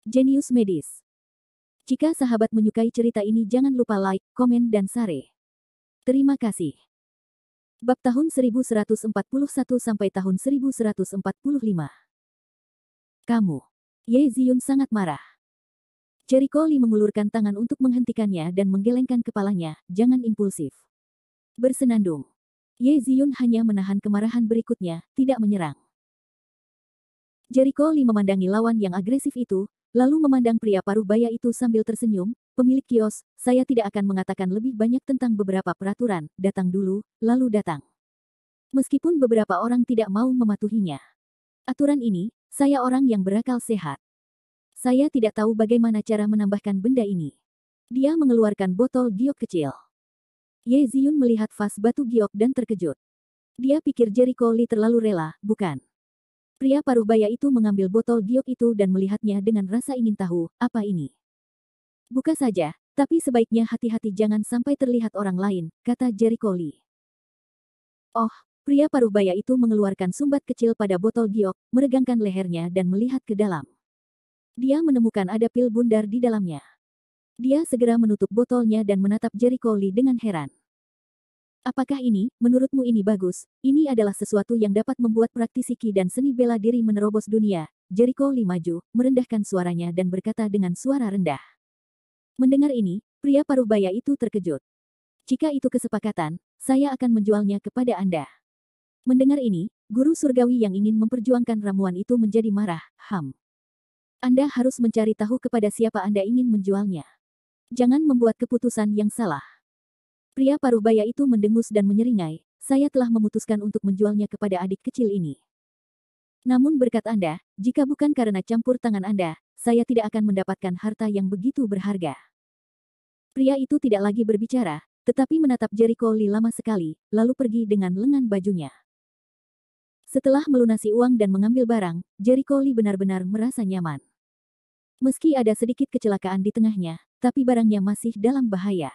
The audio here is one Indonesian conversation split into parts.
Jenius medis. Jika sahabat menyukai cerita ini jangan lupa like, komen dan share. Terima kasih. Bab tahun 1141 sampai tahun 1145. Kamu. Ye Ziyun sangat marah. Jericho Lee mengulurkan tangan untuk menghentikannya dan menggelengkan kepalanya, jangan impulsif. Bersenandung. Ye Ziyun hanya menahan kemarahan berikutnya, tidak menyerang. Jericho Lee memandangi lawan yang agresif itu, lalu memandang pria paruh baya itu sambil tersenyum, pemilik kios, saya tidak akan mengatakan lebih banyak tentang beberapa peraturan, datang dulu, lalu datang. Meskipun beberapa orang tidak mau mematuhinya. Aturan ini, saya orang yang berakal sehat. Saya tidak tahu bagaimana cara menambahkan benda ini. Dia mengeluarkan botol giok kecil. Ye Ziyun melihat vas batu giok dan terkejut. Dia pikir Jericho Lee terlalu rela, bukan? Pria paruh baya itu mengambil botol giok itu dan melihatnya dengan rasa ingin tahu, apa ini? Buka saja, tapi sebaiknya hati-hati jangan sampai terlihat orang lain, kata Jericho Lee. Oh, pria paruh baya itu mengeluarkan sumbat kecil pada botol giok, meregangkan lehernya dan melihat ke dalam. Dia menemukan ada pil bundar di dalamnya. Dia segera menutup botolnya dan menatap Jericho Lee dengan heran. Apakah ini, menurutmu ini bagus? Ini adalah sesuatu yang dapat membuat praktisi ki dan seni bela diri menerobos dunia. Jericho Lee maju, merendahkan suaranya dan berkata dengan suara rendah. Mendengar ini, pria paruh baya itu terkejut. Jika itu kesepakatan, saya akan menjualnya kepada Anda. Mendengar ini, guru surgawi yang ingin memperjuangkan ramuan itu menjadi marah, Anda harus mencari tahu kepada siapa Anda ingin menjualnya. Jangan membuat keputusan yang salah. Pria paruh baya itu mendengus dan menyeringai, saya telah memutuskan untuk menjualnya kepada adik kecil ini. Namun berkat Anda, jika bukan karena campur tangan Anda, saya tidak akan mendapatkan harta yang begitu berharga. Pria itu tidak lagi berbicara, tetapi menatap Jericho Lee lama sekali, lalu pergi dengan lengan bajunya. Setelah melunasi uang dan mengambil barang, Jericho Lee benar-benar merasa nyaman. Meski ada sedikit kecelakaan di tengahnya, tapi barangnya masih dalam bahaya.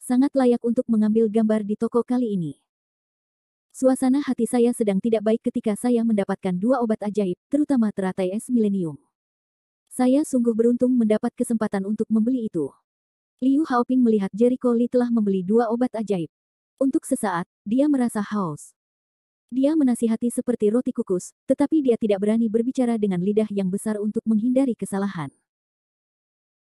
Sangat layak untuk mengambil gambar di toko kali ini. Suasana hati saya sedang tidak baik ketika saya mendapatkan 2 obat ajaib, terutama teratai es milenium. Saya sungguh beruntung mendapat kesempatan untuk membeli itu. Liu Haoping melihat Jericho Lee telah membeli 2 obat ajaib. Untuk sesaat, dia merasa haus. Dia menasihati seperti roti kukus, tetapi dia tidak berani berbicara dengan lidah yang besar untuk menghindari kesalahan.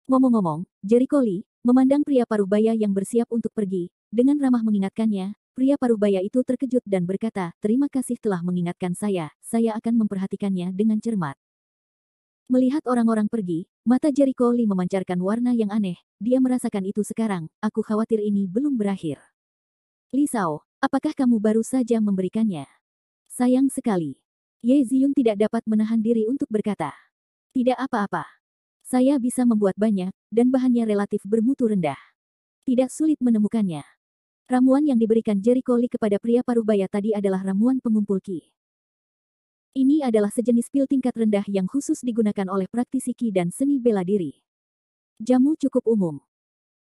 Ngomong-ngomong, Jericho Lee memandang pria paruh baya yang bersiap untuk pergi, dengan ramah mengingatkannya, pria paruh baya itu terkejut dan berkata, terima kasih telah mengingatkan saya akan memperhatikannya dengan cermat. Melihat orang-orang pergi, mata Jericho Lee memancarkan warna yang aneh, dia merasakan itu sekarang, aku khawatir ini belum berakhir. Li Shao, apakah kamu baru saja memberikannya? Sayang sekali. Ye Ziyun tidak dapat menahan diri untuk berkata. Tidak apa-apa. Saya bisa membuat banyak, dan bahannya relatif bermutu rendah. Tidak sulit menemukannya. Ramuan yang diberikan Jericho Lee kepada pria paruh baya tadi adalah ramuan pengumpul ki. Ini adalah sejenis pil tingkat rendah yang khusus digunakan oleh praktisi ki dan seni bela diri. Jamu cukup umum.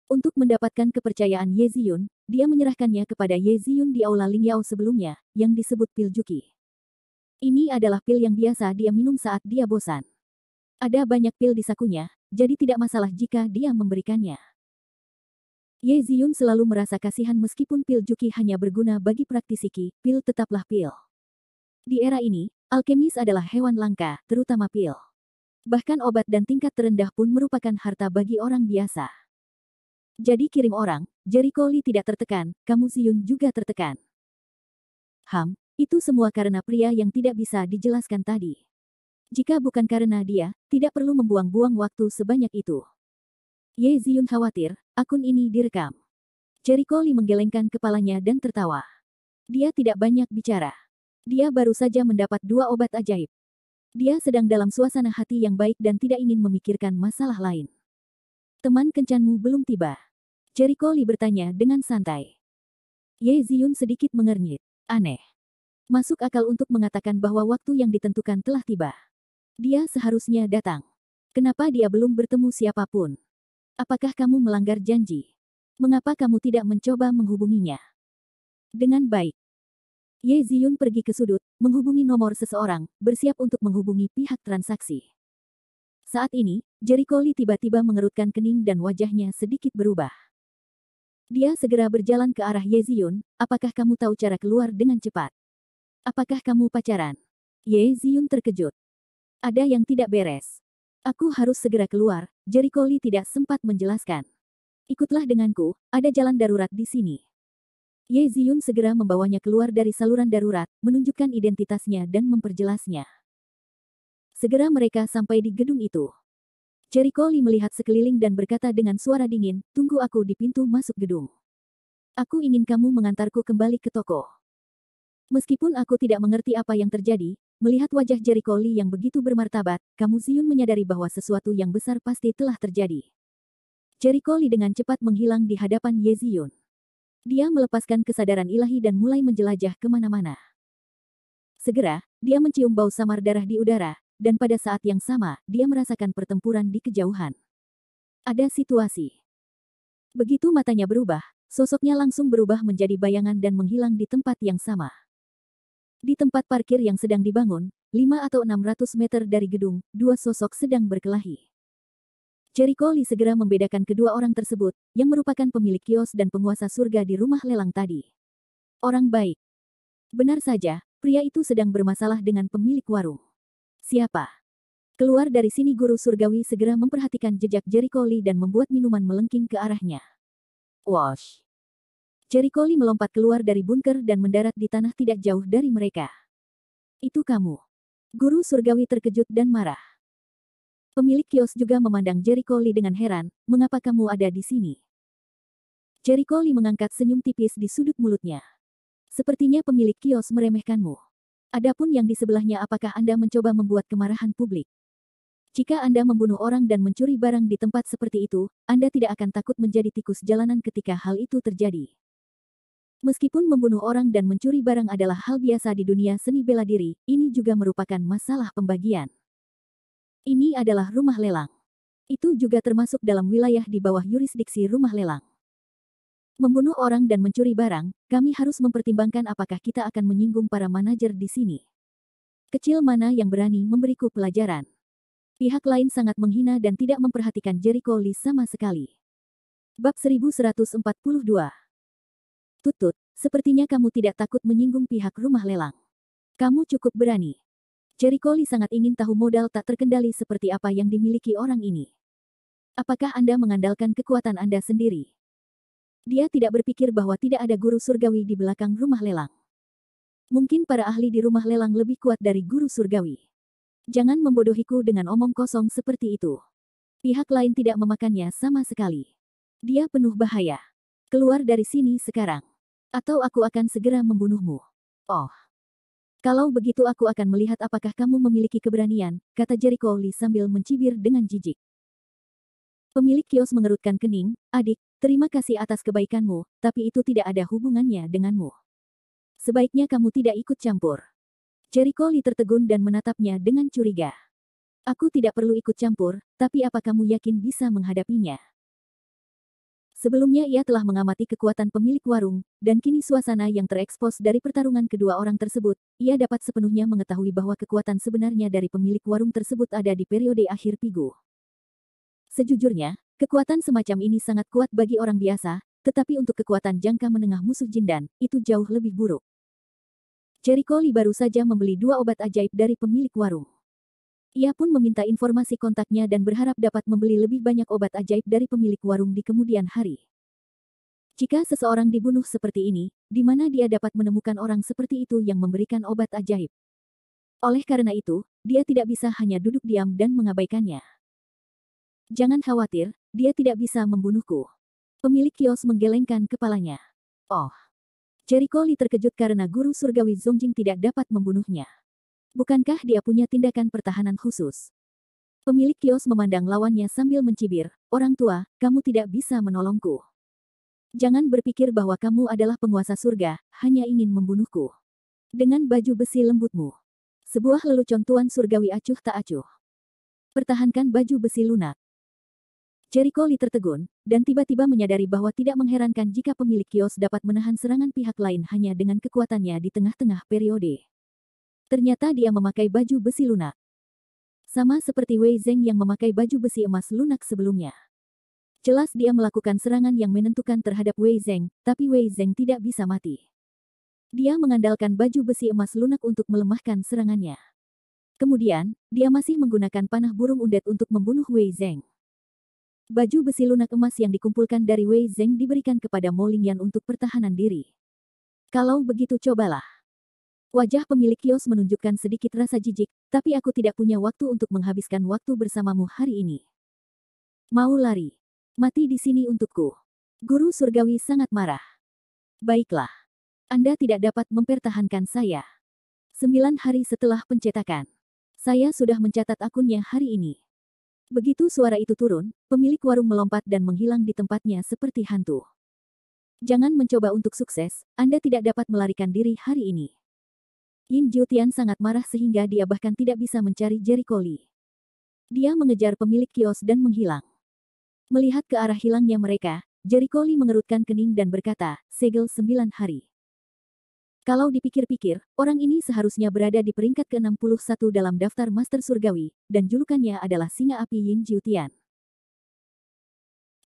Untuk mendapatkan kepercayaan Ye Ziyun, dia menyerahkannya kepada Ye Ziyun di aula Lingyao sebelumnya, yang disebut pil Juki. Ini adalah pil yang biasa dia minum saat dia bosan. Ada banyak pil di sakunya, jadi tidak masalah jika dia memberikannya. Ye Ziyun selalu merasa kasihan meskipun pil Juki hanya berguna bagi praktisi ki, pil tetaplah pil. Di era ini, alkemis adalah hewan langka, terutama pil. Bahkan obat dan tingkat terendah pun merupakan harta bagi orang biasa. Jadi kirim orang, Jericho Lee tidak tertekan, kamu Ziyun juga tertekan. Itu semua karena pria yang tidak bisa dijelaskan tadi. Jika bukan karena dia, tidak perlu membuang-buang waktu sebanyak itu. Ye Ziyun khawatir, akun ini direkam. Jericho Lee menggelengkan kepalanya dan tertawa. Dia tidak banyak bicara. Dia baru saja mendapat 2 obat ajaib. Dia sedang dalam suasana hati yang baik dan tidak ingin memikirkan masalah lain. Teman kencanmu belum tiba. Jericho Lee bertanya dengan santai. Ye Ziyun sedikit mengernyit. Aneh. Masuk akal untuk mengatakan bahwa waktu yang ditentukan telah tiba. Dia seharusnya datang. Kenapa dia belum bertemu siapapun? Apakah kamu melanggar janji? Mengapa kamu tidak mencoba menghubunginya? Dengan baik. Ye Ziyun pergi ke sudut, menghubungi nomor seseorang, bersiap untuk menghubungi pihak transaksi. Saat ini, Jericho Lee tiba-tiba mengerutkan kening dan wajahnya sedikit berubah. Dia segera berjalan ke arah Ye Ziyun. Apakah kamu tahu cara keluar dengan cepat? Apakah kamu pacaran? Ye Ziyun terkejut. Ada yang tidak beres. Aku harus segera keluar, Jericho Lee tidak sempat menjelaskan. Ikutlah denganku, ada jalan darurat di sini. Ye Ziyun segera membawanya keluar dari saluran darurat, menunjukkan identitasnya dan memperjelasnya. Segera mereka sampai di gedung itu. Jericho Lee melihat sekeliling dan berkata dengan suara dingin, tunggu aku di pintu masuk gedung. Aku ingin kamu mengantarku kembali ke toko. Meskipun aku tidak mengerti apa yang terjadi, melihat wajah Jericho Lee yang begitu bermartabat, kamu Ziyun menyadari bahwa sesuatu yang besar pasti telah terjadi. Jericho Lee dengan cepat menghilang di hadapan Ye Ziyun. Dia melepaskan kesadaran ilahi dan mulai menjelajah kemana-mana. Segera, dia mencium bau samar darah di udara, dan pada saat yang sama, dia merasakan pertempuran di kejauhan. Ada situasi. Begitu matanya berubah, sosoknya langsung berubah menjadi bayangan dan menghilang di tempat yang sama. Di tempat parkir yang sedang dibangun, 5 atau 600 meter dari gedung, dua sosok sedang berkelahi. Jericho Lee segera membedakan kedua orang tersebut, yang merupakan pemilik kios dan penguasa surga di rumah lelang tadi. Orang baik. Benar saja, pria itu sedang bermasalah dengan pemilik warung. Siapa? Keluar dari sini guru surgawi segera memperhatikan jejak Jericho Lee dan membuat minuman melengking ke arahnya. Wash. Jericho Lee melompat keluar dari bunker dan mendarat di tanah tidak jauh dari mereka. Itu kamu. Guru surgawi terkejut dan marah. Pemilik kios juga memandang Jericho Lee dengan heran, mengapa kamu ada di sini? Jericho Lee mengangkat senyum tipis di sudut mulutnya. Sepertinya pemilik kios meremehkanmu. Adapun yang di sebelahnya, apakah Anda mencoba membuat kemarahan publik? Jika Anda membunuh orang dan mencuri barang di tempat seperti itu, Anda tidak akan takut menjadi tikus jalanan ketika hal itu terjadi. Meskipun membunuh orang dan mencuri barang adalah hal biasa di dunia seni bela diri, ini juga merupakan masalah pembagian. Ini adalah rumah lelang. Itu juga termasuk dalam wilayah di bawah yurisdiksi rumah lelang. Membunuh orang dan mencuri barang, kami harus mempertimbangkan apakah kita akan menyinggung para manajer di sini. Kecil mana yang berani memberiku pelajaran. Pihak lain sangat menghina dan tidak memperhatikan Jericho Lee sama sekali. Bab 1142. Tutut, sepertinya kamu tidak takut menyinggung pihak rumah lelang. Kamu cukup berani. Jericho Lee sangat ingin tahu modal tak terkendali seperti apa yang dimiliki orang ini. Apakah Anda mengandalkan kekuatan Anda sendiri? Dia tidak berpikir bahwa tidak ada guru surgawi di belakang rumah lelang. Mungkin para ahli di rumah lelang lebih kuat dari guru surgawi. Jangan membodohiku dengan omong kosong seperti itu. Pihak lain tidak memakannya sama sekali. Dia penuh bahaya. Keluar dari sini sekarang. Atau aku akan segera membunuhmu. Oh. Kalau begitu aku akan melihat apakah kamu memiliki keberanian, kata Jericho Lee sambil mencibir dengan jijik. Pemilik kios mengerutkan kening, adik, terima kasih atas kebaikanmu, tapi itu tidak ada hubungannya denganmu. Sebaiknya kamu tidak ikut campur. Jericho Lee tertegun dan menatapnya dengan curiga. Aku tidak perlu ikut campur, tapi apa kamu yakin bisa menghadapinya? Sebelumnya ia telah mengamati kekuatan pemilik warung, dan kini suasana yang terekspos dari pertarungan kedua orang tersebut, ia dapat sepenuhnya mengetahui bahwa kekuatan sebenarnya dari pemilik warung tersebut ada di periode akhir Pigu. Sejujurnya, kekuatan semacam ini sangat kuat bagi orang biasa, tetapi untuk kekuatan jangka menengah musuh Jindan, itu jauh lebih buruk. Jericho Lee baru saja membeli 2 obat ajaib dari pemilik warung. Ia pun meminta informasi kontaknya dan berharap dapat membeli lebih banyak obat ajaib dari pemilik warung di kemudian hari. Jika seseorang dibunuh seperti ini, di mana dia dapat menemukan orang seperti itu yang memberikan obat ajaib? Oleh karena itu, dia tidak bisa hanya duduk diam dan mengabaikannya. Jangan khawatir, dia tidak bisa membunuhku. Pemilik kios menggelengkan kepalanya. Oh. Jericho Lee terkejut karena guru surgawi Zongjing tidak dapat membunuhnya. Bukankah dia punya tindakan pertahanan khusus? Pemilik kios memandang lawannya sambil mencibir, orang tua, kamu tidak bisa menolongku. Jangan berpikir bahwa kamu adalah penguasa surga, hanya ingin membunuhku. Dengan baju besi lembutmu. Sebuah lelucon tuan surgawi acuh tak acuh. Pertahankan baju besi lunak. Jericho Lee tertegun, dan tiba-tiba menyadari bahwa tidak mengherankan jika pemilik kios dapat menahan serangan pihak lain hanya dengan kekuatannya di tengah-tengah periode. Ternyata dia memakai baju besi lunak. Sama seperti Wei Zeng yang memakai baju besi emas lunak sebelumnya. Jelas dia melakukan serangan yang menentukan terhadap Wei Zeng, tapi Wei Zeng tidak bisa mati. Dia mengandalkan baju besi emas lunak untuk melemahkan serangannya. Kemudian, dia masih menggunakan panah burung undet untuk membunuh Wei Zeng. Baju besi lunak emas yang dikumpulkan dari Wei Zeng diberikan kepada Mo Lingyan untuk pertahanan diri. Kalau begitu cobalah. Wajah pemilik kios menunjukkan sedikit rasa jijik, tapi aku tidak punya waktu untuk menghabiskan waktu bersamamu hari ini. Mau lari? Mati di sini untukku. Guru surgawi sangat marah. Baiklah. Anda tidak dapat mempertahankan saya. 9 hari setelah pencetakan. Saya sudah mencatat akunnya hari ini. Begitu suara itu turun, pemilik warung melompat dan menghilang di tempatnya seperti hantu. Jangan mencoba untuk sukses, Anda tidak dapat melarikan diri hari ini. Yin Jiutian sangat marah sehingga dia bahkan tidak bisa mencari Jericho Lee. Dia mengejar pemilik kios dan menghilang. Melihat ke arah hilangnya mereka, Jericho Lee mengerutkan kening dan berkata, segel 9 hari. Kalau dipikir-pikir, orang ini seharusnya berada di peringkat ke-61 dalam daftar Master Surgawi, dan julukannya adalah Singa Api Yin Jiutian.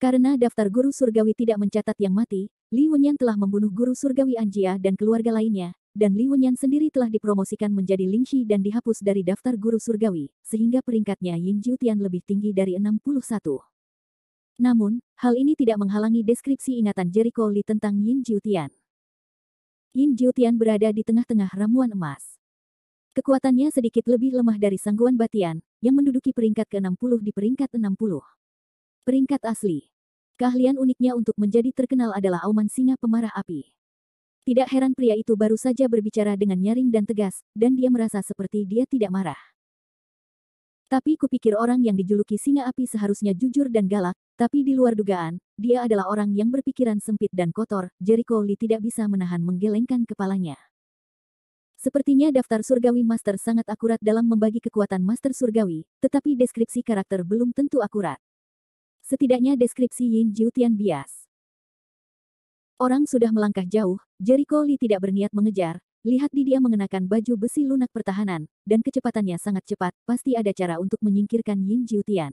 Karena daftar guru surgawi tidak mencatat yang mati, Li Wenyan telah membunuh guru surgawi Anjia dan keluarga lainnya, dan Li Wenyan sendiri telah dipromosikan menjadi Lingxi dan dihapus dari daftar guru surgawi, sehingga peringkatnya Yin Jiutian lebih tinggi dari 61. Namun, hal ini tidak menghalangi deskripsi ingatan Jericho Lee tentang Yin Jiutian. Yin Jiutian berada di tengah-tengah ramuan emas. Kekuatannya sedikit lebih lemah dari Sangguan Batian, yang menduduki peringkat ke-60 di peringkat 60. Peringkat asli. Keahlian uniknya untuk menjadi terkenal adalah auman singa pemarah api. Tidak heran pria itu baru saja berbicara dengan nyaring dan tegas, dan dia merasa seperti dia tidak marah. Tapi kupikir orang yang dijuluki singa api seharusnya jujur dan galak, tapi di luar dugaan, dia adalah orang yang berpikiran sempit dan kotor. Jericho Lee tidak bisa menahan menggelengkan kepalanya. Sepertinya daftar surgawi master sangat akurat dalam membagi kekuatan master surgawi, tetapi deskripsi karakter belum tentu akurat. Setidaknya deskripsi Yin Jiutian bias. Orang sudah melangkah jauh, Jericho Lee tidak berniat mengejar, lihat dia mengenakan baju besi lunak pertahanan, dan kecepatannya sangat cepat, pasti ada cara untuk menyingkirkan Yin Jiutian.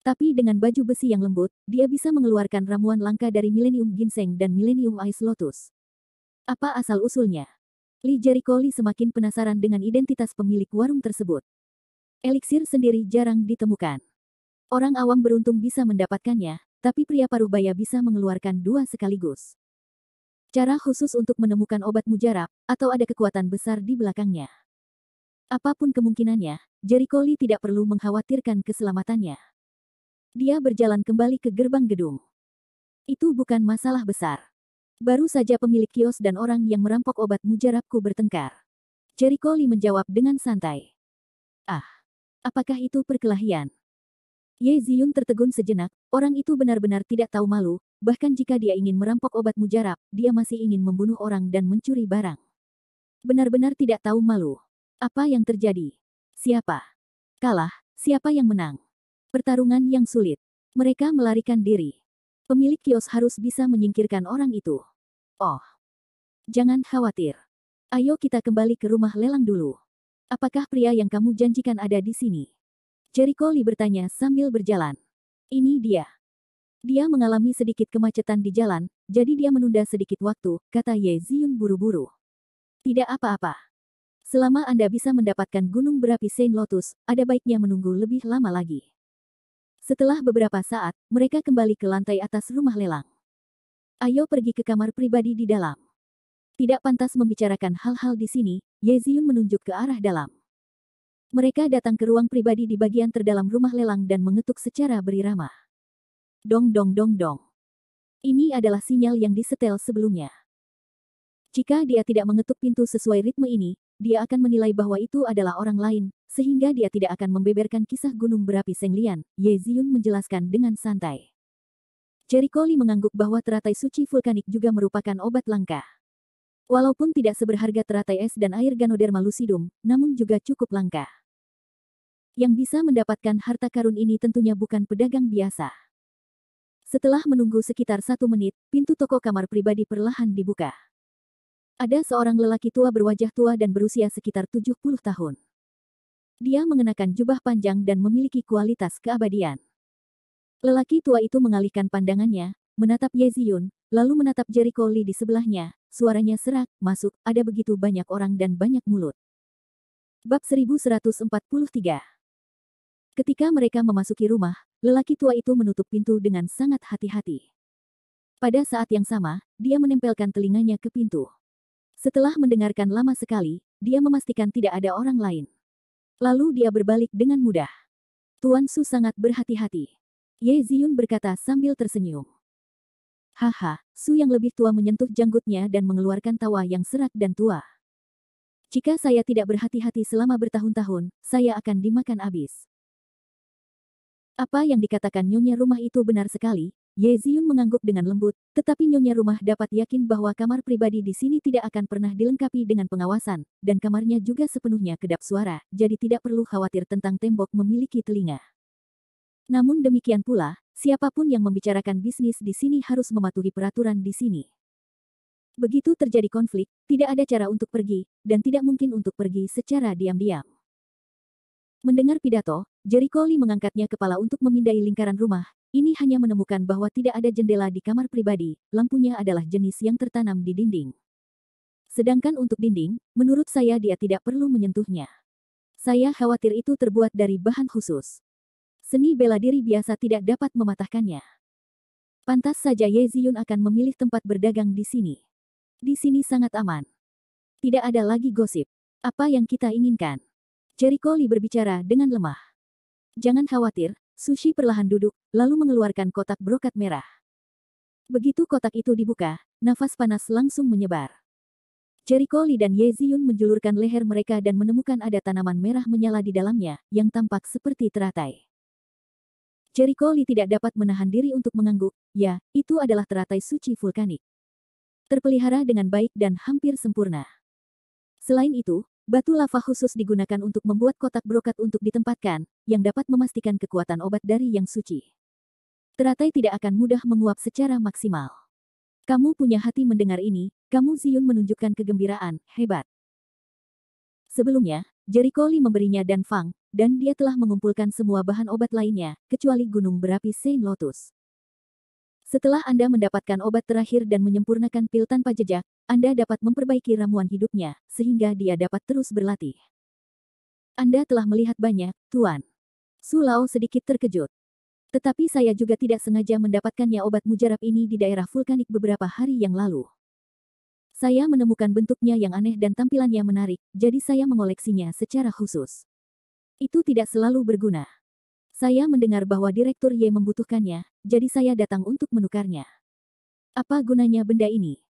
Tapi dengan baju besi yang lembut, dia bisa mengeluarkan ramuan langka dari Millennium Ginseng dan Millennium Ice Lotus. Apa asal-usulnya? Jericho Lee semakin penasaran dengan identitas pemilik warung tersebut. Eliksir sendiri jarang ditemukan. Orang awam beruntung bisa mendapatkannya, tapi pria paruh baya bisa mengeluarkan 2 sekaligus. Cara khusus untuk menemukan obat mujarab, atau ada kekuatan besar di belakangnya. Apapun kemungkinannya, Jericho Lee tidak perlu mengkhawatirkan keselamatannya. Dia berjalan kembali ke gerbang gedung. Itu bukan masalah besar. Baru saja pemilik kios dan orang yang merampok obat mujarabku bertengkar. Jericho Lee menjawab dengan santai. Ah, apakah itu perkelahian? Ye Ziyun tertegun sejenak, orang itu benar-benar tidak tahu malu, bahkan jika dia ingin merampok obat mujarab, dia masih ingin membunuh orang dan mencuri barang. Benar-benar tidak tahu malu. Apa yang terjadi? Siapa kalah, siapa yang menang? Pertarungan yang sulit. Mereka melarikan diri. Pemilik kios harus bisa menyingkirkan orang itu. Oh, jangan khawatir. Ayo kita kembali ke rumah lelang dulu. Apakah pria yang kamu janjikan ada di sini? Jericho Lee bertanya sambil berjalan. Ini dia. Dia mengalami sedikit kemacetan di jalan, jadi dia menunda sedikit waktu, kata Ye Ziyun buru-buru. Tidak apa-apa. Selama Anda bisa mendapatkan gunung berapi Saint Lotus, ada baiknya menunggu lebih lama lagi. Setelah beberapa saat, mereka kembali ke lantai atas rumah lelang. Ayo pergi ke kamar pribadi di dalam. Tidak pantas membicarakan hal-hal di sini, Ye Ziyun menunjuk ke arah dalam. Mereka datang ke ruang pribadi di bagian terdalam rumah lelang dan mengetuk secara berirama. Dong dong dong dong. Ini adalah sinyal yang disetel sebelumnya. Jika dia tidak mengetuk pintu sesuai ritme ini, dia akan menilai bahwa itu adalah orang lain, sehingga dia tidak akan membeberkan kisah gunung berapi Senglian, Ye Ziyun menjelaskan dengan santai. Jericho Lee mengangguk bahwa teratai suci vulkanik juga merupakan obat langka. Walaupun tidak seberharga teratai es dan air Ganoderma lucidum, namun juga cukup langka. Yang bisa mendapatkan harta karun ini tentunya bukan pedagang biasa. Setelah menunggu sekitar 1 menit, pintu toko kamar pribadi perlahan dibuka. Ada seorang lelaki tua berwajah tua dan berusia sekitar 70 tahun. Dia mengenakan jubah panjang dan memiliki kualitas keabadian. Lelaki tua itu mengalihkan pandangannya, menatap Ye Ziyun, lalu menatap Jericho Lee di sebelahnya. Suaranya serak, masuk, ada begitu banyak orang dan banyak mulut. Bab 1143. Ketika mereka memasuki rumah, lelaki tua itu menutup pintu dengan sangat hati-hati. Pada saat yang sama, dia menempelkan telinganya ke pintu. Setelah mendengarkan lama sekali, dia memastikan tidak ada orang lain. Lalu dia berbalik dengan mudah. Tuan Su sangat berhati-hati. Ye Ziyun berkata sambil tersenyum. Haha, Su yang lebih tua menyentuh janggutnya dan mengeluarkan tawa yang serak dan tua. Jika saya tidak berhati-hati selama bertahun-tahun, saya akan dimakan habis. Apa yang dikatakan nyonya rumah itu benar sekali. Ye Ziyun mengangguk dengan lembut, tetapi nyonya rumah dapat yakin bahwa kamar pribadi di sini tidak akan pernah dilengkapi dengan pengawasan, dan kamarnya juga sepenuhnya kedap suara, jadi tidak perlu khawatir tentang tembok memiliki telinga. Namun demikian pula, siapapun yang membicarakan bisnis di sini harus mematuhi peraturan di sini. Begitu terjadi konflik, tidak ada cara untuk pergi, dan tidak mungkin untuk pergi secara diam-diam. Mendengar pidato, Jericho Lee mengangkatnya kepala untuk memindai lingkaran rumah. Ini hanya menemukan bahwa tidak ada jendela di kamar pribadi, lampunya adalah jenis yang tertanam di dinding. Sedangkan untuk dinding, menurut saya dia tidak perlu menyentuhnya. Saya khawatir itu terbuat dari bahan khusus. Seni bela diri biasa tidak dapat mematahkannya. Pantas saja Ye Ziyun akan memilih tempat berdagang di sini. Di sini sangat aman. Tidak ada lagi gosip. Apa yang kita inginkan? Jericho Lee berbicara dengan lemah. Jangan khawatir, Sushi perlahan duduk, lalu mengeluarkan kotak brokat merah. Begitu kotak itu dibuka, nafas panas langsung menyebar. Jericho Lee dan Ye Ziyun menjulurkan leher mereka dan menemukan ada tanaman merah menyala di dalamnya, yang tampak seperti teratai. Jericho Lee tidak dapat menahan diri untuk mengangguk, ya, itu adalah teratai suci vulkanik. Terpelihara dengan baik dan hampir sempurna. Selain itu, batu lava khusus digunakan untuk membuat kotak brokat untuk ditempatkan, yang dapat memastikan kekuatan obat dari yang suci. Teratai tidak akan mudah menguap secara maksimal. Kamu punya hati mendengar ini, kamu Ziyun menunjukkan kegembiraan, hebat. Sebelumnya, Jericho Lee memberinya dan Fang, dan dia telah mengumpulkan semua bahan obat lainnya, kecuali gunung berapi Saint Lotus. Setelah Anda mendapatkan obat terakhir dan menyempurnakan pil tanpa jejak, Anda dapat memperbaiki ramuan hidupnya, sehingga dia dapat terus berlatih. Anda telah melihat banyak, Tuan. Su Lao sedikit terkejut. Tetapi saya juga tidak sengaja mendapatkannya obat mujarab ini di daerah vulkanik beberapa hari yang lalu. Saya menemukan bentuknya yang aneh dan tampilannya menarik, jadi saya mengoleksinya secara khusus. Itu tidak selalu berguna. Saya mendengar bahwa Direktur Ye membutuhkannya, jadi saya datang untuk menukarnya. Apa gunanya benda ini?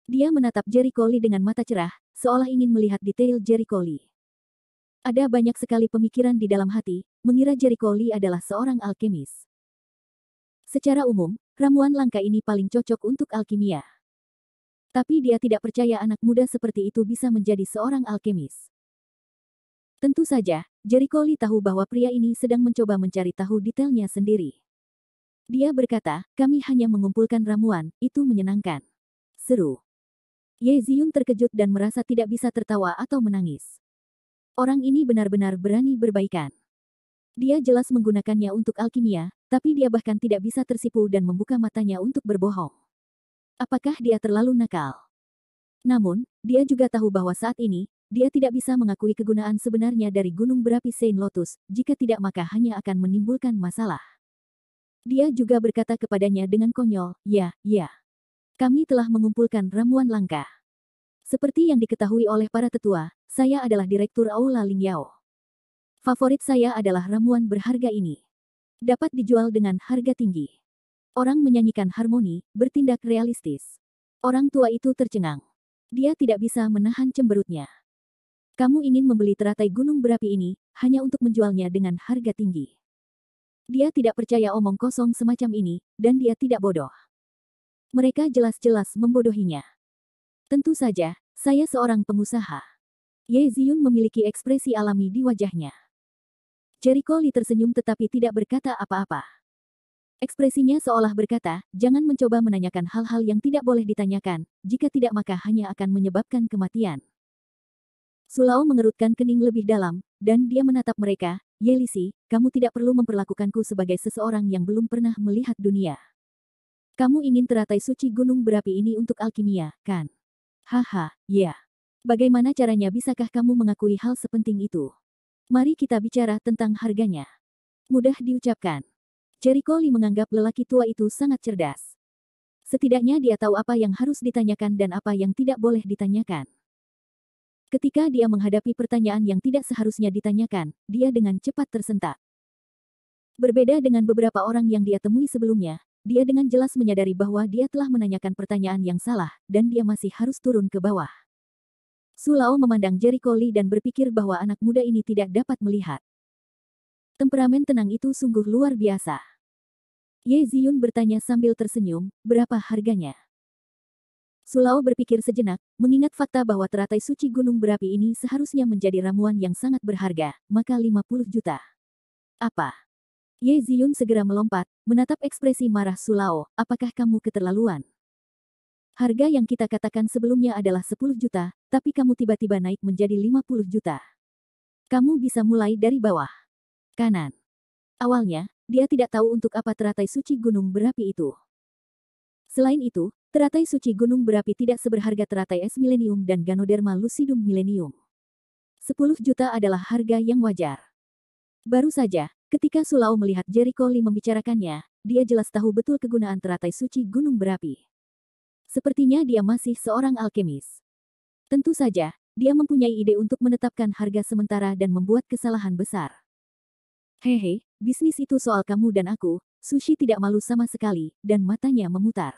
Dia menatap Jericho Lee dengan mata cerah, seolah ingin melihat detail Jericho Lee. Ada banyak sekali pemikiran di dalam hati, mengira Jericho Lee adalah seorang alkemis. Secara umum, ramuan langka ini paling cocok untuk alkimia. Tapi dia tidak percaya anak muda seperti itu bisa menjadi seorang alkemis. Tentu saja, Jericho Lee tahu bahwa pria ini sedang mencoba mencari tahu detailnya sendiri. Dia berkata, kami hanya mengumpulkan ramuan, itu menyenangkan. Seru. Ye Ziyun terkejut dan merasa tidak bisa tertawa atau menangis. Orang ini benar-benar berani berbaikan. Dia jelas menggunakannya untuk alkimia, tapi dia bahkan tidak bisa tersipu dan membuka matanya untuk berbohong. Apakah dia terlalu nakal? Namun, dia juga tahu bahwa saat ini, dia tidak bisa mengakui kegunaan sebenarnya dari gunung berapi Saint Lotus, jika tidak maka hanya akan menimbulkan masalah. Dia juga berkata kepadanya dengan konyol, ya, ya. Kami telah mengumpulkan ramuan langka. Seperti yang diketahui oleh para tetua, saya adalah Direktur Aula Lingyao. Favorit saya adalah ramuan berharga ini. Dapat dijual dengan harga tinggi. Orang menyanyikan harmoni, bertindak realistis. Orang tua itu tercengang. Dia tidak bisa menahan cemberutnya. Kamu ingin membeli teratai gunung berapi ini, hanya untuk menjualnya dengan harga tinggi. Dia tidak percaya omong kosong semacam ini, dan dia tidak bodoh. Mereka jelas-jelas membodohinya. Tentu saja, saya seorang pengusaha. Ye Ziyun memiliki ekspresi alami di wajahnya. Jericho Lee tersenyum tetapi tidak berkata apa-apa. Ekspresinya seolah berkata, jangan mencoba menanyakan hal-hal yang tidak boleh ditanyakan, jika tidak maka hanya akan menyebabkan kematian. Su Lao mengerutkan kening lebih dalam, dan dia menatap mereka. Yelisi, kamu tidak perlu memperlakukanku sebagai seseorang yang belum pernah melihat dunia. Kamu ingin teratai suci gunung berapi ini untuk alkimia, kan? Haha, ya. Bagaimana caranya, bisakah kamu mengakui hal sepenting itu? Mari kita bicara tentang harganya. Mudah diucapkan. Jericho Lee menganggap lelaki tua itu sangat cerdas. Setidaknya dia tahu apa yang harus ditanyakan dan apa yang tidak boleh ditanyakan. Ketika dia menghadapi pertanyaan yang tidak seharusnya ditanyakan, dia dengan cepat tersentak. Berbeda dengan beberapa orang yang dia temui sebelumnya, dia dengan jelas menyadari bahwa dia telah menanyakan pertanyaan yang salah, dan dia masih harus turun ke bawah. Su Lao memandang Jericho Lee dan berpikir bahwa anak muda ini tidak dapat melihat. Temperamen tenang itu sungguh luar biasa. Ye Ziyun bertanya sambil tersenyum, berapa harganya? Su Lao berpikir sejenak, mengingat fakta bahwa teratai suci gunung berapi ini seharusnya menjadi ramuan yang sangat berharga, maka 50 juta. Apa? Ye Ziyun segera melompat, menatap ekspresi marah Su Lao, apakah kamu keterlaluan? Harga yang kita katakan sebelumnya adalah 10 juta, tapi kamu tiba-tiba naik menjadi 50 juta. Kamu bisa mulai dari bawah kanan. Awalnya, dia tidak tahu untuk apa teratai suci gunung berapi itu. Selain itu, teratai suci gunung berapi tidak seberharga teratai es milenium dan Ganoderma lucidum milenium. 10 juta adalah harga yang wajar. Baru saja, ketika Su Lao melihat Jericho Lee membicarakannya, dia jelas tahu betul kegunaan teratai suci gunung berapi. Sepertinya dia masih seorang alkemis. Tentu saja, dia mempunyai ide untuk menetapkan harga sementara dan membuat kesalahan besar. Hehe, bisnis itu soal kamu dan aku. Sushi tidak malu sama sekali, dan matanya memutar.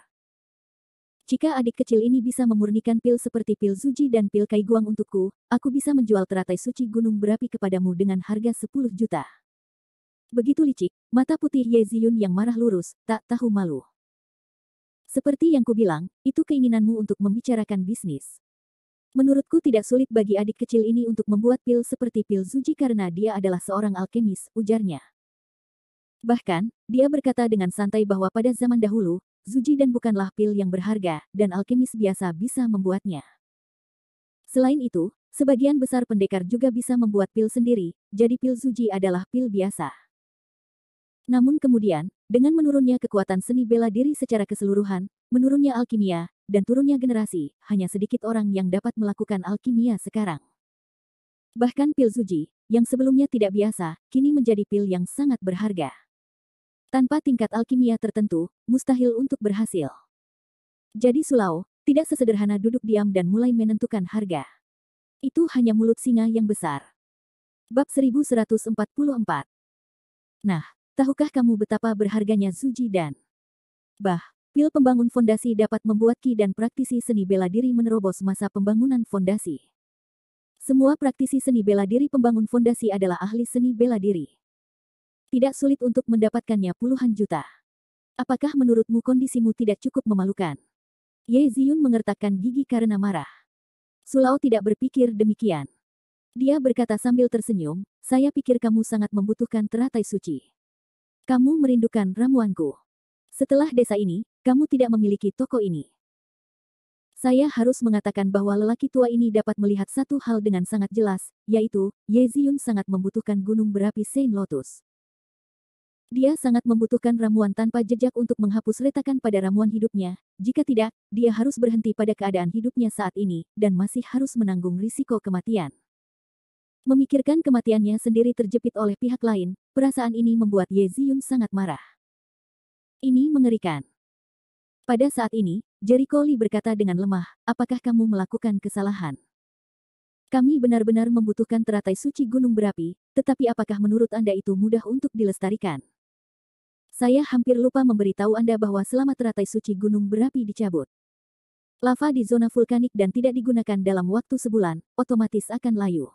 Jika adik kecil ini bisa memurnikan pil seperti pil Zuji dan pil Kaiguang untukku, aku bisa menjual teratai suci gunung berapi kepadamu dengan harga 10 juta. Begitu licik, mata putih Ye Ziyun yang marah lurus, tak tahu malu. Seperti yang kubilang, itu keinginanmu untuk membicarakan bisnis. Menurutku tidak sulit bagi adik kecil ini untuk membuat pil seperti pil Zuji karena dia adalah seorang alkemis, ujarnya. Bahkan, dia berkata dengan santai bahwa pada zaman dahulu, Zuji dan bukanlah pil yang berharga, dan alkemis biasa bisa membuatnya. Selain itu, sebagian besar pendekar juga bisa membuat pil sendiri, jadi pil Zuji adalah pil biasa. Namun kemudian, dengan menurunnya kekuatan seni bela diri secara keseluruhan, menurunnya alkimia, dan turunnya generasi, hanya sedikit orang yang dapat melakukan alkimia sekarang. Bahkan pil Zuji, yang sebelumnya tidak biasa, kini menjadi pil yang sangat berharga. Tanpa tingkat alkimia tertentu, mustahil untuk berhasil. Jadi Su Lao, tidak sesederhana duduk diam dan mulai menentukan harga. Itu hanya mulut singa yang besar. Bab 1144. Nah, tahukah kamu betapa berharganya Zuji dan pil pembangun fondasi dapat membuat ki dan praktisi seni bela diri menerobos masa pembangunan fondasi. Semua praktisi seni bela diri pembangun fondasi adalah ahli seni bela diri. Tidak sulit untuk mendapatkannya puluhan juta. Apakah menurutmu kondisimu tidak cukup memalukan? Ye Ziyun mengertakkan gigi karena marah. Su Lao tidak berpikir demikian. Dia berkata sambil tersenyum, saya pikir kamu sangat membutuhkan teratai suci. Kamu merindukan ramuanku. Setelah desa ini, kamu tidak memiliki toko ini. Saya harus mengatakan bahwa lelaki tua ini dapat melihat satu hal dengan sangat jelas, yaitu, Ye Ziyun sangat membutuhkan gunung berapi Saint Lotus. Dia sangat membutuhkan ramuan tanpa jejak untuk menghapus retakan pada ramuan hidupnya, jika tidak, dia harus berhenti pada keadaan hidupnya saat ini, dan masih harus menanggung risiko kematian. Memikirkan kematiannya sendiri terjepit oleh pihak lain, perasaan ini membuat Ye Ziyun sangat marah. Ini mengerikan. Pada saat ini, Jericho Lee berkata dengan lemah, apakah kamu melakukan kesalahan? Kami benar-benar membutuhkan teratai suci gunung berapi, tetapi apakah menurut Anda itu mudah untuk dilestarikan? Saya hampir lupa memberitahu Anda bahwa selama teratai suci gunung berapi dicabut, lava di zona vulkanik dan tidak digunakan dalam waktu sebulan, otomatis akan layu.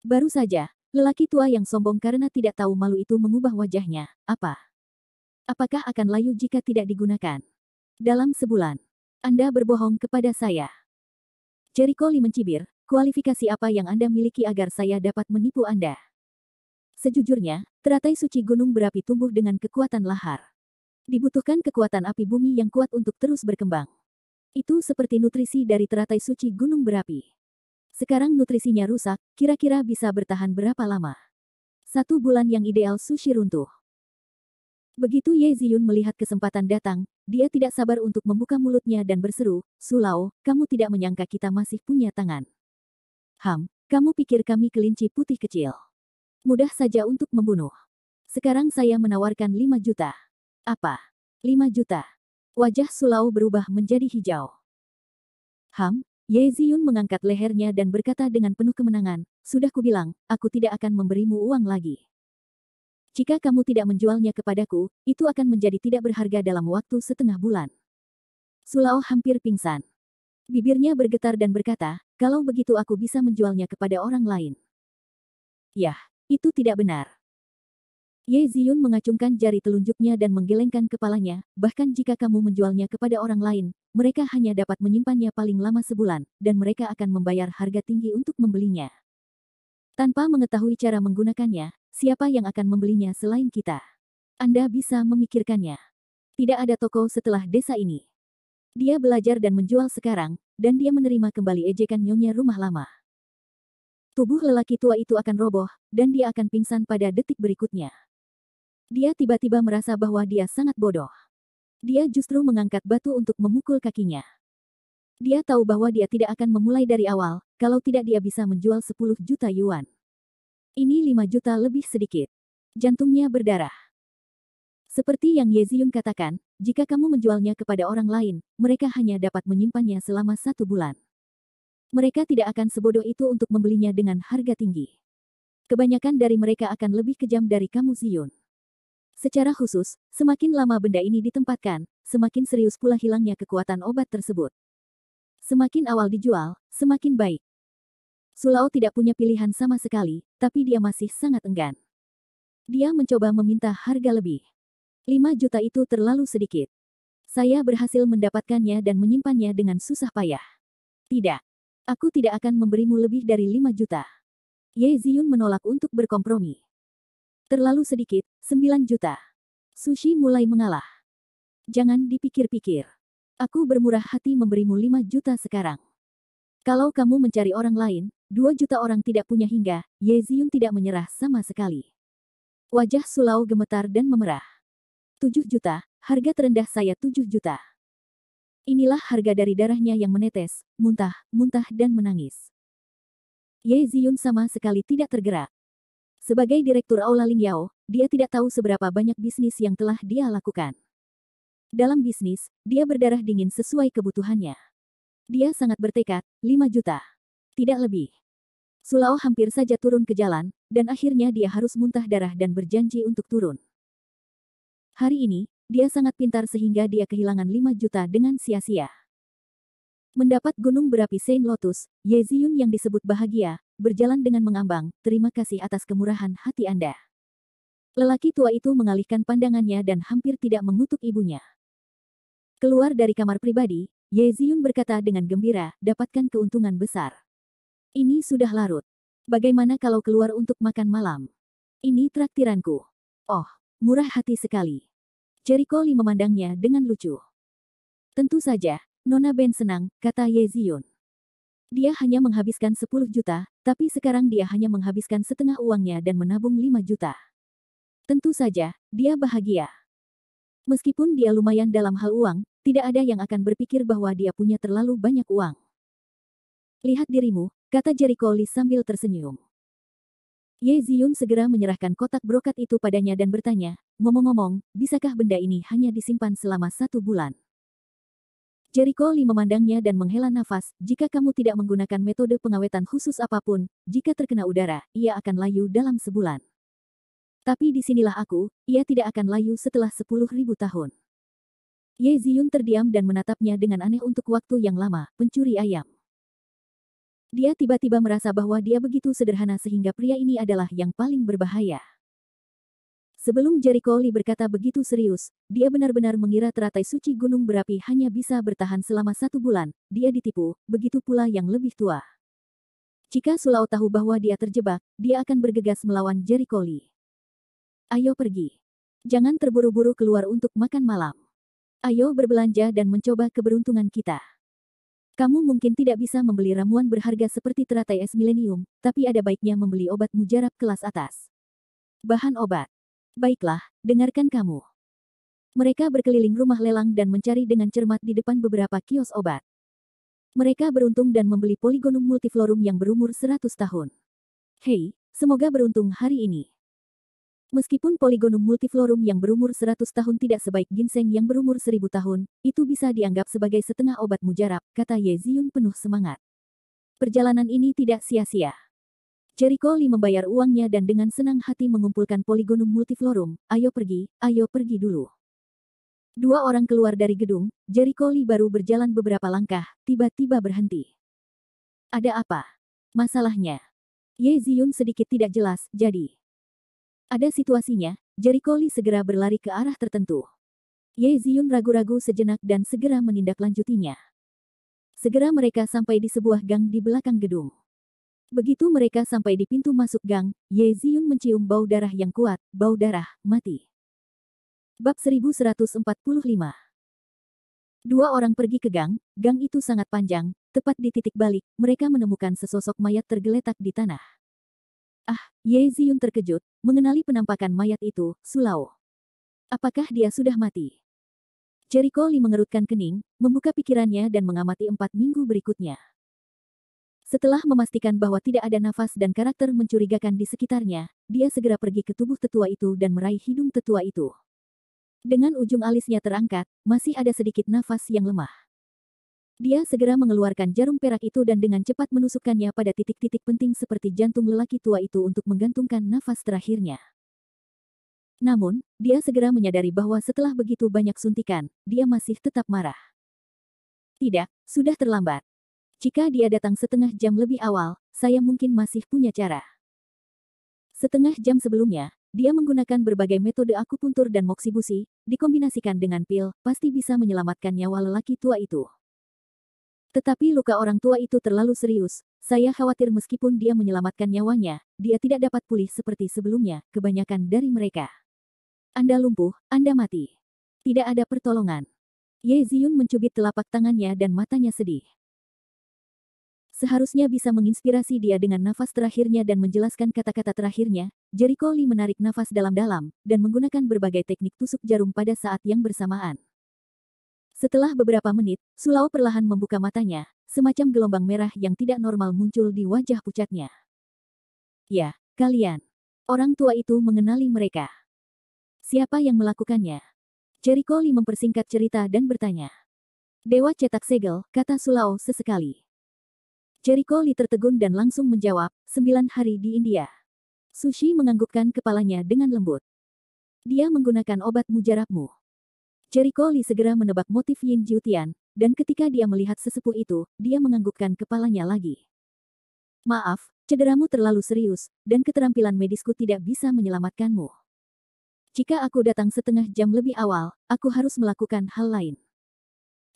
Baru saja, lelaki tua yang sombong karena tidak tahu malu itu mengubah wajahnya. Apakah akan layu jika tidak digunakan? Dalam sebulan. Anda berbohong kepada saya. Jericho Lee mencibir, kualifikasi apa yang Anda miliki agar saya dapat menipu Anda? Sejujurnya, teratai suci gunung berapi tumbuh dengan kekuatan lahar. Dibutuhkan kekuatan api bumi yang kuat untuk terus berkembang. Itu seperti nutrisi dari teratai suci gunung berapi. Sekarang nutrisinya rusak, kira-kira bisa bertahan berapa lama? 1 bulan yang ideal sushi runtuh. Begitu Ye Ziyun melihat kesempatan datang, dia tidak sabar untuk membuka mulutnya dan berseru, "Sulao, kamu tidak menyangka kita masih punya tangan. Kamu pikir kami kelinci putih kecil? Mudah saja untuk membunuh. Sekarang saya menawarkan 5 juta. Apa? 5 juta?" Wajah Sulao berubah menjadi hijau. Ye Ziyun mengangkat lehernya dan berkata dengan penuh kemenangan, "Sudah kubilang, aku tidak akan memberimu uang lagi. Jika kamu tidak menjualnya kepadaku, itu akan menjadi tidak berharga dalam waktu setengah bulan." Sulao hampir pingsan. Bibirnya bergetar dan berkata, "Kalau begitu aku bisa menjualnya kepada orang lain." Yah, itu tidak benar. Ye Ziyun mengacungkan jari telunjuknya dan menggelengkan kepalanya, "Bahkan jika kamu menjualnya kepada orang lain, mereka hanya dapat menyimpannya paling lama sebulan, dan mereka akan membayar harga tinggi untuk membelinya. Tanpa mengetahui cara menggunakannya, siapa yang akan membelinya selain kita? Anda bisa memikirkannya. Tidak ada toko setelah desa ini. Dia belajar dan menjual sekarang, dan dia menerima kembali ejekan nyonya rumah lama. Tubuh lelaki tua itu akan roboh, dan dia akan pingsan pada detik berikutnya." Dia tiba-tiba merasa bahwa dia sangat bodoh. Dia justru mengangkat batu untuk memukul kakinya. Dia tahu bahwa dia tidak akan memulai dari awal, kalau tidak dia bisa menjual 10 juta yuan. Ini 5 juta lebih sedikit. Jantungnya berdarah. Seperti yang Ye Ziyun katakan, jika kamu menjualnya kepada orang lain, mereka hanya dapat menyimpannya selama 1 bulan. Mereka tidak akan sebodoh itu untuk membelinya dengan harga tinggi. Kebanyakan dari mereka akan lebih kejam dari kamu Ziyun. Secara khusus, semakin lama benda ini ditempatkan, semakin serius pula hilangnya kekuatan obat tersebut. Semakin awal dijual, semakin baik. Sulao tidak punya pilihan sama sekali, tapi dia masih sangat enggan. Dia mencoba meminta harga lebih. 5 juta itu terlalu sedikit. Saya berhasil mendapatkannya dan menyimpannya dengan susah payah. Tidak. Aku tidak akan memberimu lebih dari 5 juta. Ye Ziyun menolak untuk berkompromi. Terlalu sedikit, 9 juta. Sushi mulai mengalah. Jangan dipikir-pikir. Aku bermurah hati memberimu 5 juta sekarang. Kalau kamu mencari orang lain, 2 juta orang tidak punya hingga, Ye Ziyun tidak menyerah sama sekali. Wajah Sulao gemetar dan memerah. 7 juta, harga terendah saya 7 juta. Inilah harga dari darahnya yang menetes, muntah, dan menangis. Ye Ziyun sama sekali tidak tergerak. Sebagai direktur Aula Lingyao, dia tidak tahu seberapa banyak bisnis yang telah dia lakukan. Dalam bisnis, dia berdarah dingin sesuai kebutuhannya. Dia sangat bertekad, 5 juta. Tidak lebih. Sulao hampir saja turun ke jalan, dan akhirnya dia harus muntah darah dan berjanji untuk turun. Hari ini, dia sangat pintar sehingga dia kehilangan 5 juta dengan sia-sia. Mendapat gunung berapi Saint Lotus, Ye Ziyun yang disebut bahagia, berjalan dengan mengambang, "Terima kasih atas kemurahan hati Anda." Lelaki tua itu mengalihkan pandangannya dan hampir tidak mengutuk ibunya. Keluar dari kamar pribadi, Ye Ziyun berkata dengan gembira, "Dapatkan keuntungan besar. Ini sudah larut. Bagaimana kalau keluar untuk makan malam? Ini traktiranku." "Oh, murah hati sekali." Jericho Lee memandangnya dengan lucu. "Tentu saja, Nona Ben senang," kata Ye Ziyun. Dia hanya menghabiskan 10 juta, tapi sekarang dia hanya menghabiskan setengah uangnya dan menabung 5 juta. Tentu saja, dia bahagia. Meskipun dia lumayan dalam hal uang, tidak ada yang akan berpikir bahwa dia punya terlalu banyak uang. "Lihat dirimu," kata Jericho Lee sambil tersenyum. Ye Ziyun segera menyerahkan kotak brokat itu padanya dan bertanya, "Ngomong-ngomong, bisakah benda ini hanya disimpan selama 1 bulan?" Jericho Lee memandangnya dan menghela nafas, "Jika kamu tidak menggunakan metode pengawetan khusus apapun, jika terkena udara, ia akan layu dalam sebulan. Tapi disinilah aku, ia tidak akan layu setelah 10.000 tahun." Ye Ziyun terdiam dan menatapnya dengan aneh untuk waktu yang lama, pencuri ayam. Dia tiba-tiba merasa bahwa dia begitu sederhana sehingga pria ini adalah yang paling berbahaya. Sebelum Jericho Lee berkata begitu serius, dia benar-benar mengira teratai suci gunung berapi hanya bisa bertahan selama 1 bulan, dia ditipu, begitu pula yang lebih tua. Jika Sulao tahu bahwa dia terjebak, dia akan bergegas melawan Jericho Lee. "Ayo pergi. Jangan terburu-buru keluar untuk makan malam. Ayo berbelanja dan mencoba keberuntungan kita." Kamu mungkin tidak bisa membeli ramuan berharga seperti teratai es milenium, tapi ada baiknya membeli obat mujarab kelas atas. Bahan obat. Baiklah, dengarkan kamu. Mereka berkeliling rumah lelang dan mencari dengan cermat di depan beberapa kios obat. Mereka beruntung dan membeli Polygonum multiflorum yang berumur 100 tahun. Hei, semoga beruntung hari ini. Meskipun Polygonum multiflorum yang berumur 100 tahun tidak sebaik ginseng yang berumur 1000 tahun, itu bisa dianggap sebagai setengah obat mujarab, kata Ye Ziyun penuh semangat. Perjalanan ini tidak sia-sia. Jericho Lee membayar uangnya dan dengan senang hati mengumpulkan Polygonum multiflorum. Ayo pergi dulu. Dua orang keluar dari gedung, Jericho Lee baru berjalan beberapa langkah, tiba-tiba berhenti. Ada apa? Masalahnya? Ye Ziyun sedikit tidak jelas, jadi. Ada situasinya, Jericho Lee segera berlari ke arah tertentu. Ye Ziyun ragu-ragu sejenak dan segera menindaklanjutinya. Segera mereka sampai di sebuah gang di belakang gedung. Begitu mereka sampai di pintu masuk gang, Ye Ziyun mencium bau darah yang kuat, bau darah, mati. Bab 1145. Dua orang pergi ke gang itu sangat panjang, tepat di titik balik, mereka menemukan sesosok mayat tergeletak di tanah. Ah, Ye Ziyun terkejut, mengenali penampakan mayat itu, Sulao. Apakah dia sudah mati? Jericho Lee mengerutkan kening, membuka pikirannya dan mengamati 4 minggu berikutnya. Setelah memastikan bahwa tidak ada nafas dan karakter mencurigakan di sekitarnya, dia segera pergi ke tubuh tetua itu dan meraih hidung tetua itu. Dengan ujung alisnya terangkat, masih ada sedikit nafas yang lemah. Dia segera mengeluarkan jarum perak itu dan dengan cepat menusukkannya pada titik-titik penting seperti jantung lelaki tua itu untuk menggantungkan nafas terakhirnya. Namun, dia segera menyadari bahwa setelah begitu banyak suntikan, dia masih tetap marah. Tidak, sudah terlambat. Jika dia datang setengah jam lebih awal, saya mungkin masih punya cara. Setengah jam sebelumnya, dia menggunakan berbagai metode akupuntur dan moksibusi, dikombinasikan dengan pil, pasti bisa menyelamatkan nyawa lelaki tua itu. Tetapi luka orang tua itu terlalu serius, saya khawatir meskipun dia menyelamatkan nyawanya, dia tidak dapat pulih seperti sebelumnya, kebanyakan dari mereka. Anda lumpuh, Anda mati. Tidak ada pertolongan. Ye Ziyun mencubit telapak tangannya dan matanya sedih. Seharusnya bisa menginspirasi dia dengan nafas terakhirnya dan menjelaskan kata-kata terakhirnya. Jericho Lee menarik nafas dalam-dalam, dan menggunakan berbagai teknik tusuk jarum pada saat yang bersamaan. Setelah beberapa menit, Sulao perlahan membuka matanya, semacam gelombang merah yang tidak normal muncul di wajah pucatnya. Ya, kalian. Orang tua itu mengenali mereka. Siapa yang melakukannya? Jericho Lee mempersingkat cerita dan bertanya. Dewa cetak segel, kata Sulao sesekali. Jericho Lee tertegun dan langsung menjawab, 9 hari di India. Sushi menganggukkan kepalanya dengan lembut. Dia menggunakan obat mujarabmu. Jericho Lee segera menebak motif Yin Jiutian, dan ketika dia melihat sesepuh itu, dia menganggukkan kepalanya lagi. Maaf, cederamu terlalu serius, dan keterampilan medisku tidak bisa menyelamatkanmu. Jika aku datang setengah jam lebih awal, aku harus melakukan hal lain.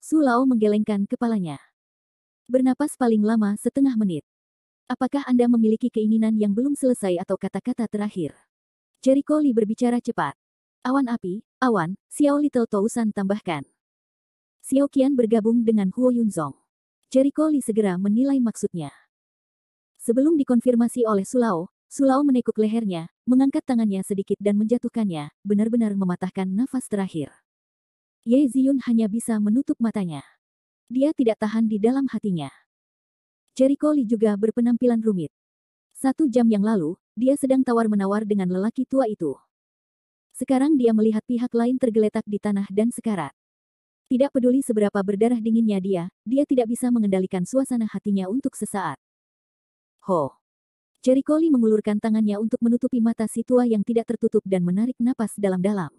Sulao menggelengkan kepalanya. Bernapas paling lama setengah menit. Apakah Anda memiliki keinginan yang belum selesai atau kata-kata terakhir? Jericho Lee berbicara cepat. Awan api, awan, Xiao Little Tousan tambahkan. Xiao Qian bergabung dengan Huo Yunzong. Jericho Lee segera menilai maksudnya. Sebelum dikonfirmasi oleh Sulao, Sulao menekuk lehernya, mengangkat tangannya sedikit dan menjatuhkannya, benar-benar mematahkan nafas terakhir. Ye Ziyun hanya bisa menutup matanya. Dia tidak tahan di dalam hatinya. Jericho Lee juga berpenampilan rumit. 1 jam yang lalu, dia sedang tawar-menawar dengan lelaki tua itu. Sekarang dia melihat pihak lain tergeletak di tanah dan sekarat. Tidak peduli seberapa berdarah dinginnya dia tidak bisa mengendalikan suasana hatinya untuk sesaat. Ho! Jericho Lee mengulurkan tangannya untuk menutupi mata si tua yang tidak tertutup dan menarik napas dalam-dalam.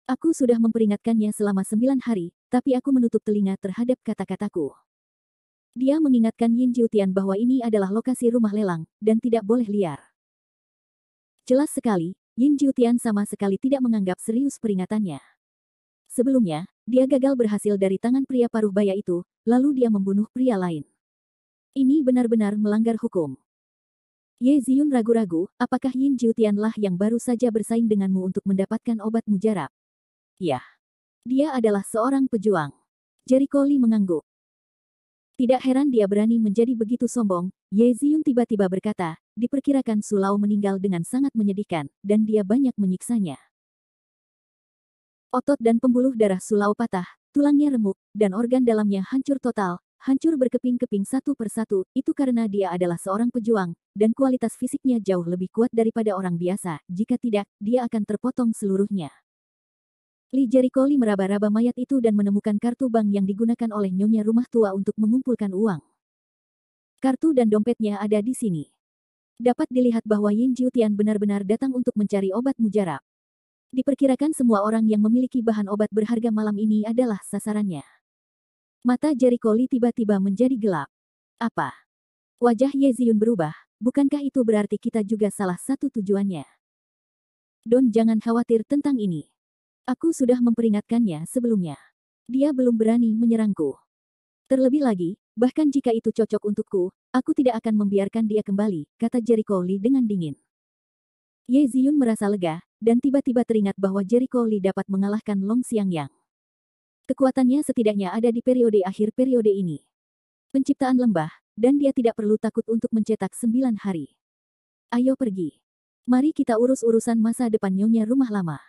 Aku sudah memperingatkannya selama 9 hari, tapi aku menutup telinga terhadap kata-kataku. Dia mengingatkan Yin Jiutian bahwa ini adalah lokasi rumah lelang, dan tidak boleh liar. Jelas sekali, Yin Jiutian sama sekali tidak menganggap serius peringatannya. Sebelumnya, dia gagal berhasil dari tangan pria paruh baya itu, lalu dia membunuh pria lain. Ini benar-benar melanggar hukum. Ye Ziyun ragu-ragu, apakah Yin Jiutian lah yang baru saja bersaing denganmu untuk mendapatkan obat mujarab? Ya. Dia adalah seorang pejuang. Jericho Lee mengangguk. Tidak heran dia berani menjadi begitu sombong, Ye Ziyun tiba-tiba berkata, diperkirakan Su Lao meninggal dengan sangat menyedihkan, dan dia banyak menyiksanya. Otot dan pembuluh darah Su Lao patah, tulangnya remuk, dan organ dalamnya hancur total, hancur berkeping-keping satu persatu, itu karena dia adalah seorang pejuang, dan kualitas fisiknya jauh lebih kuat daripada orang biasa, jika tidak, dia akan terpotong seluruhnya. Li Jericho meraba-raba mayat itu dan menemukan kartu bank yang digunakan oleh nyonya rumah tua untuk mengumpulkan uang. Kartu dan dompetnya ada di sini. Dapat dilihat bahwa Yin Jiutian benar-benar datang untuk mencari obat mujarab. Diperkirakan semua orang yang memiliki bahan obat berharga malam ini adalah sasarannya. Mata Jericho tiba-tiba menjadi gelap. Apa? Wajah Ye Ziyun berubah, bukankah itu berarti kita juga salah satu tujuannya? Don, jangan khawatir tentang ini. Aku sudah memperingatkannya sebelumnya. Dia belum berani menyerangku. Terlebih lagi, bahkan jika itu cocok untukku, aku tidak akan membiarkan dia kembali, kata Jericho Lee dengan dingin. Ye Ziyun merasa lega, dan tiba-tiba teringat bahwa Jericho Lee dapat mengalahkan Long Xiangyang. Kekuatannya setidaknya ada di periode akhir periode ini. Penciptaan lembah, dan dia tidak perlu takut untuk mencetak 9 hari. Ayo pergi. Mari kita urus urusan masa depan nyonya rumah lama.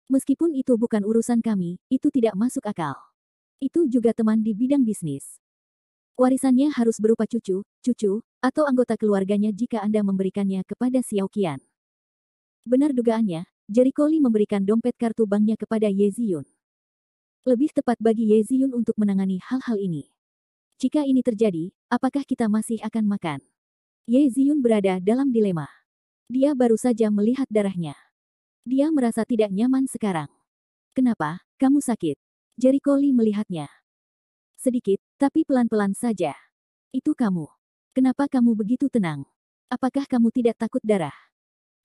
Meskipun itu bukan urusan kami, itu tidak masuk akal. Itu juga teman di bidang bisnis. Warisannya harus berupa cucu, atau anggota keluarganya jika Anda memberikannya kepada Xiao Qian. Benar dugaannya, Jericho Lee memberikan dompet kartu banknya kepada Ye Ziyun. Lebih tepat bagi Ye Ziyun untuk menangani hal-hal ini. Jika ini terjadi, apakah kita masih akan makan? Ye Ziyun berada dalam dilema. Dia baru saja melihat darahnya. Dia merasa tidak nyaman sekarang. Kenapa, kamu sakit? Jericho Lee melihatnya. Sedikit, tapi pelan-pelan saja. Itu kamu. Kenapa kamu begitu tenang? Apakah kamu tidak takut darah?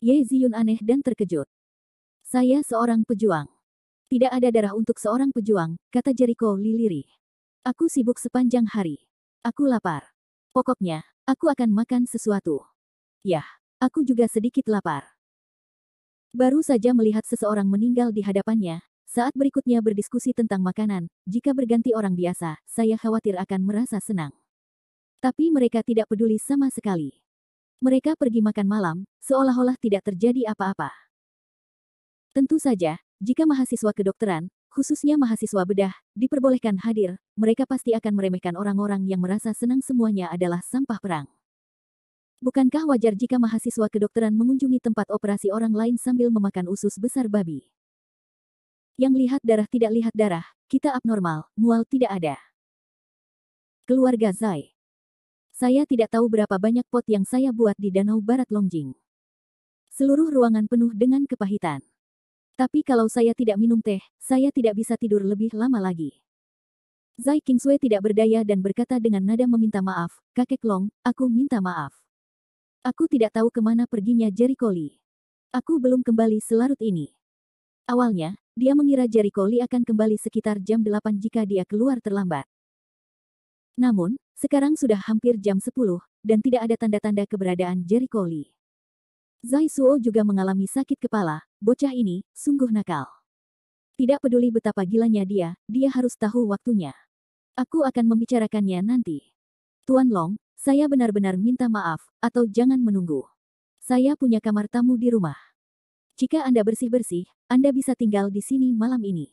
Ye Ziyun aneh dan terkejut. Saya seorang pejuang. Tidak ada darah untuk seorang pejuang, kata Jericho Lee lirih. Aku sibuk sepanjang hari. Aku lapar. Pokoknya, aku akan makan sesuatu. Yah, aku juga sedikit lapar. Baru saja melihat seseorang meninggal di hadapannya, saat berikutnya berdiskusi tentang makanan, jika berganti orang biasa, saya khawatir akan merasa senang. Tapi mereka tidak peduli sama sekali. Mereka pergi makan malam, seolah-olah tidak terjadi apa-apa. Tentu saja, jika mahasiswa kedokteran, khususnya mahasiswa bedah, diperbolehkan hadir, mereka pasti akan meremehkan orang-orang yang merasa senang semuanya adalah sampah perang. Bukankah wajar jika mahasiswa kedokteran mengunjungi tempat operasi orang lain sambil memakan usus besar babi? Yang lihat darah tidak lihat darah, kita abnormal, mual tidak ada. Keluarga Zai. Saya tidak tahu berapa banyak pot yang saya buat di Danau Barat Longjing. Seluruh ruangan penuh dengan kepahitan. Tapi kalau saya tidak minum teh, saya tidak bisa tidur lebih lama lagi. Zai Qingsui tidak berdaya dan berkata dengan nada meminta maaf, Kakek Long, aku minta maaf. Aku tidak tahu kemana perginya Jericho Lee. Aku belum kembali selarut ini. Awalnya, dia mengira Jericho Lee akan kembali sekitar jam 8 jika dia keluar terlambat. Namun, sekarang sudah hampir jam 10, dan tidak ada tanda-tanda keberadaan Jericho Lee. Zai Suo juga mengalami sakit kepala, bocah ini, sungguh nakal. Tidak peduli betapa gilanya dia harus tahu waktunya. Aku akan membicarakannya nanti. Tuan Long, saya benar-benar minta maaf, atau jangan menunggu. Saya punya kamar tamu di rumah. Jika Anda bersih-bersih, Anda bisa tinggal di sini malam ini.